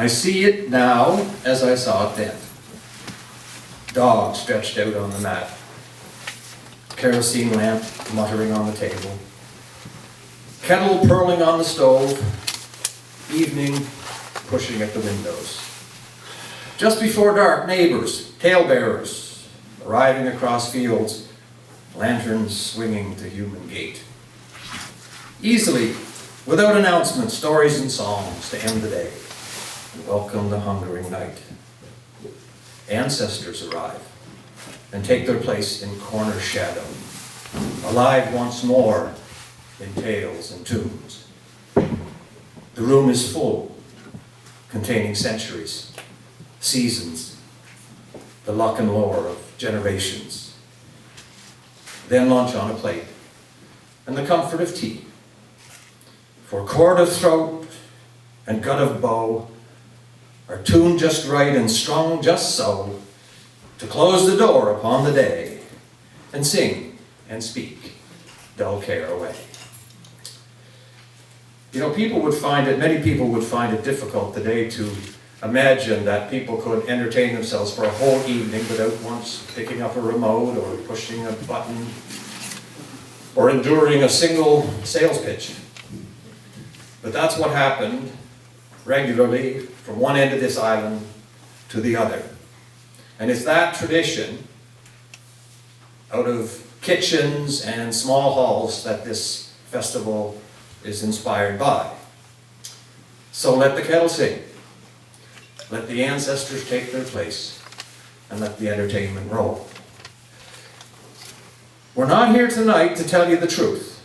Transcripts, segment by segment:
I see it now as I saw it then. Dog stretched out on the mat. Kerosene lamp muttering on the table. Kettle purling on the stove. Evening pushing at the windows. Just before dark, neighbors, talebearers, arriving across fields, lanterns swinging to human gait. Easily, without announcement, stories and songs to end the day and welcome the hungering night. Ancestors arrive and take their place in corner shadow, alive once more in tales and tunes. The room is full, containing centuries, seasons, the luck and lore of generations. Then lunch on a plate, and the comfort of tea. For chord of throat and gut of bow are tuned just right and strung just so to close the door upon the day and sing and speak dull care away. You know, many people would find it difficult today to imagine that people could entertain themselves for a whole evening without once picking up a remote or pushing a button or enduring a single sales pitch. But that's what happened regularly from one end of this island to the other. And it's that tradition out of kitchens and small halls that this festival is inspired by. So let the kettle sing. Let the ancestors take their place and let the entertainment roll. We're not here tonight to tell you the truth.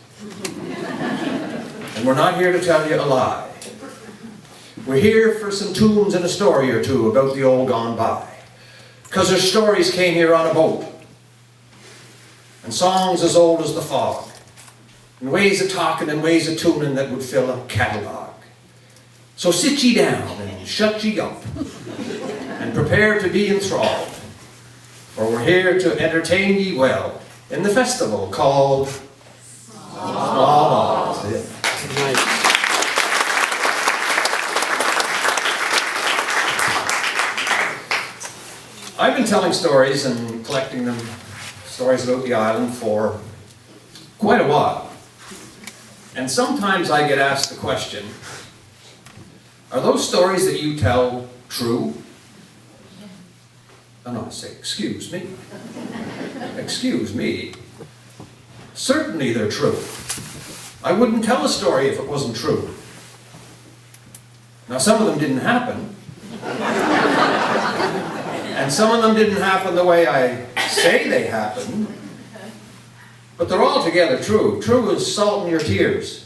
And we're not here to tell you a lie. We're here for some tunes and a story or two about the old gone by. Because their stories came here on a boat. And songs as old as the fog. And ways of talking and ways of tuning that would fill a catalogue. So sit ye down and shut ye up. And prepare to be enthralled. For we're here to entertain ye well in the festival called Small Malls. Good night. I've been telling stories and collecting them, stories about the island, for quite a while. And sometimes I get asked the question, are those stories that you tell true? And I say, excuse me. Excuse me. Certainly they're true. I wouldn't tell a story if it wasn't true. Now some of them didn't happen. And some of them didn't happen the way I say they happened. But they're all together true. True as salt in your tears.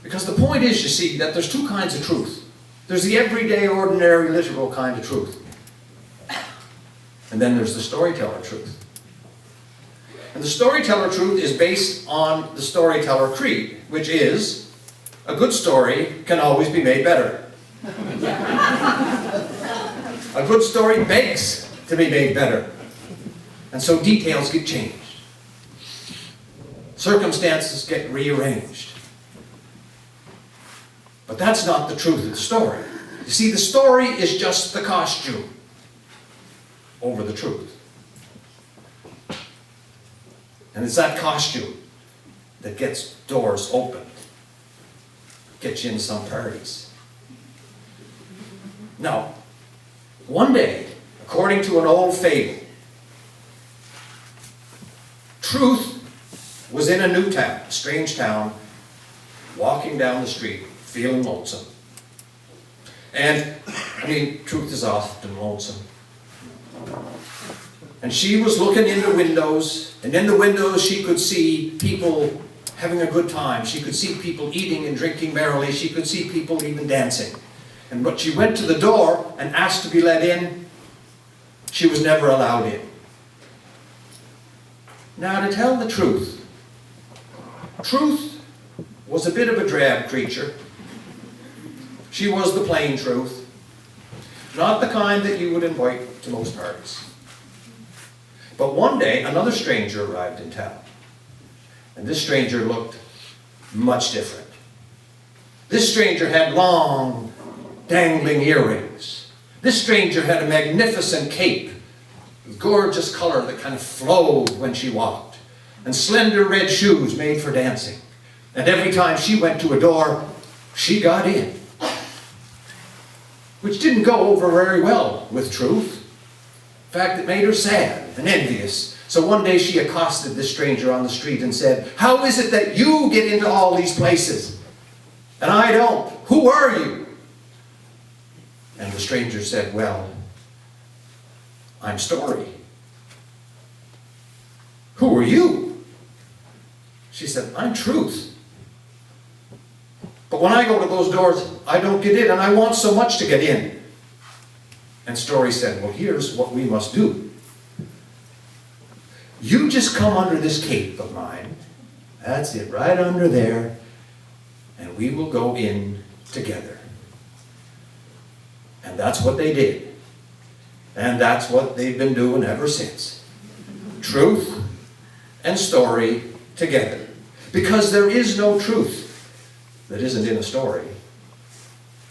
Because the point is, you see, that there's two kinds of truth. There's the everyday, ordinary, literal kind of truth. And then there's the storyteller truth. And the storyteller truth is based on the storyteller creed, which is, a good story can always be made better. A good story begs to be made better. And so details get changed. Circumstances get rearranged. But that's not the truth of the story. You see, the story is just the costume over the truth. And it's that costume that gets doors opened, gets you in some parties. Now, one day, according to an old fable, truth was in a new town, a strange town, walking down the street, feeling lonesome. And, truth is often lonesome. And she was looking in the windows, and in the windows she could see people having a good time. She could see people eating and drinking merrily. She could see people even dancing. And when she went to the door and asked to be let in, she was never allowed in. Now, to tell the truth, truth was a bit of a drab creature. She was the plain truth, not the kind that you would invite to most parties. But one day, another stranger arrived in town. And this stranger looked much different. This stranger had long, dangling earrings. This stranger had a magnificent cape, gorgeous color that kind of flowed when she walked, and slender red shoes made for dancing. And every time she went to a door, she got in. Which didn't go over very well with Truth. In fact, it made her sad and envious. So one day she accosted this stranger on the street and said, "How is it that you get into all these places and I don't? Who are you?" And the stranger said, "Well, I'm Story." "Who are you?" She said, "I'm Truth. But when I go to those doors, I don't get in, and I want so much to get in." And Story said, "Well, here's what we must do. You just come under this cape of mine. That's it, right under there. And we will go in together." And that's what they did. And that's what they've been doing ever since. Truth and Story together. Because there is no truth that isn't in a story.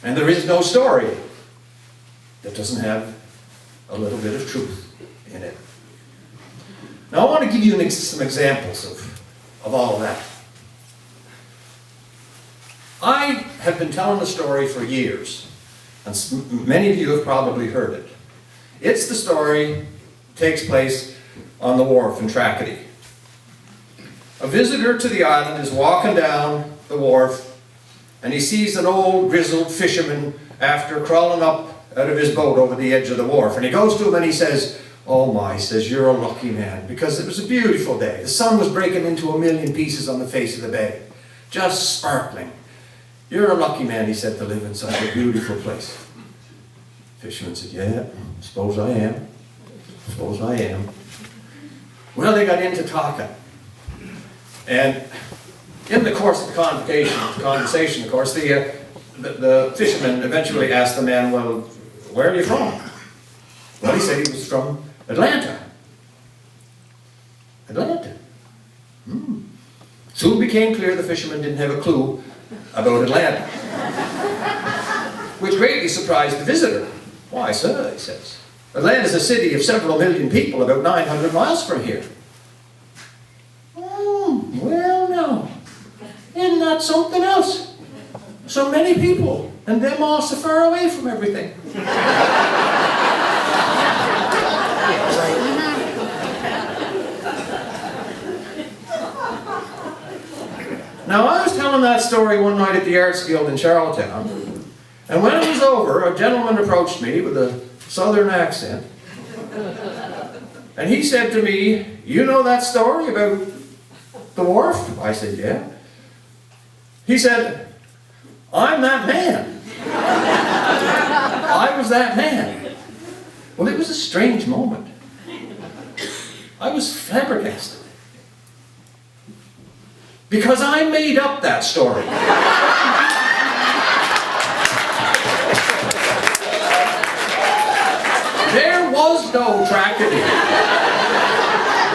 And there is no story that doesn't have a little bit of truth in it. Now I want to give you some examples of all of that. I have been telling the story for years, and many of you have probably heard it. It's the story that takes place on the wharf in Tracadie. A visitor to the island is walking down the wharf, and he sees an old grizzled fisherman after crawling up out of his boat over the edge of the wharf. And he goes to him and he says, "Oh my," says, "you're a lucky man," because it was a beautiful day. The sun was breaking into a million pieces on the face of the bay, just sparkling. "You're a lucky man," he said, "to live in such a beautiful place." The fisherman said, "Yeah, suppose I am. Suppose I am." Well, they got into talking. And in the course of the conversation, of course, the fisherman eventually asked the man, "Well, where are you from?" Well, he said he was from Atlanta. Atlanta. Soon became clear the fisherman didn't have a clue about Atlanta, which greatly surprised the visitor. "Why, sir," he says, "Atlanta is a city of several million people about 900 miles from here." "Well, no. Isn't that something else? So many people, and them all so far away from everything." Now, I was telling that story one night at the Arts Guild in Charlottetown, and when it was over, a gentleman approached me with a southern accent, and he said to me, "You know that story about the wharf?" I said, "Yeah." He said, "I'm that man." I was that man. Well, it was a strange moment. I was flabbergasted. Because I made up that story. There was no Tracadie.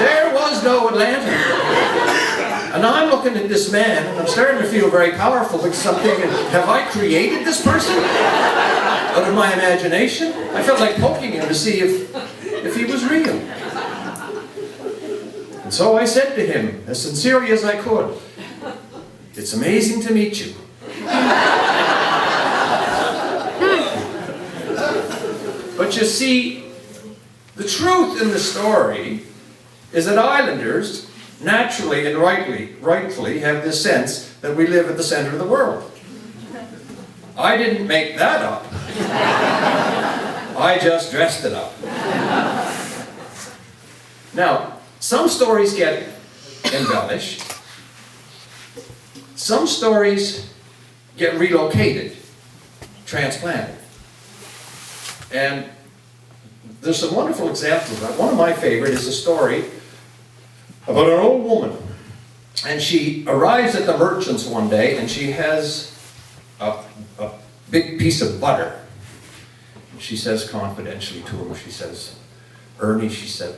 There was no Atlanta. And I'm looking at this man, and I'm starting to feel very powerful because I'm thinking, have I created this person out of my imagination? I felt like poking him to see if he was real. And so I said to him, as sincerely as I could, "It's amazing to meet you." But you see, the truth in the story is that islanders naturally and rightfully have this sense that we live at the center of the world. I didn't make that up. I just dressed it up. Now, some stories get embellished. Some stories get relocated, transplanted. And there's some wonderful examples of that. One of my favorite is a story about an old woman. And she arrives at the merchant's one day, and she has a big piece of butter. And she says confidentially to him, she says, "Ernie," she said,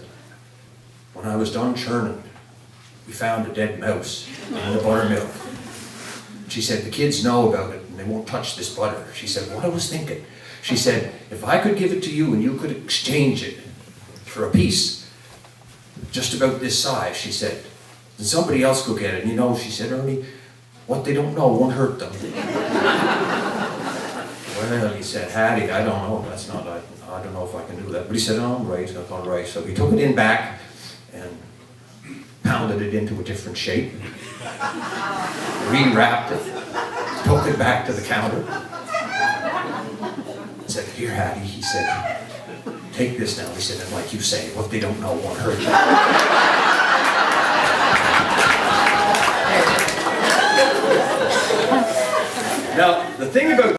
"when I was done churning, we found a dead mouse in the buttermilk." She said, "The kids know about it, and and they won't touch this butter. She said, what I was thinking, she said, if I could give it to you and you could exchange it for a piece just about this size, she said, then somebody else go get it. And you know, she said, Ernie, what they don't know won't hurt them. Well, he said, Hattie, I don't know, that's not, I don't know if I can do that. But he said, oh, right, I thought, right. So he took it in back and pounded it into a different shape, rewrapped it, took it back to the counter, and said, here, Hattie, he said, take this now. He said, and like you say, what they don't know won't hurt them. Now, the thing about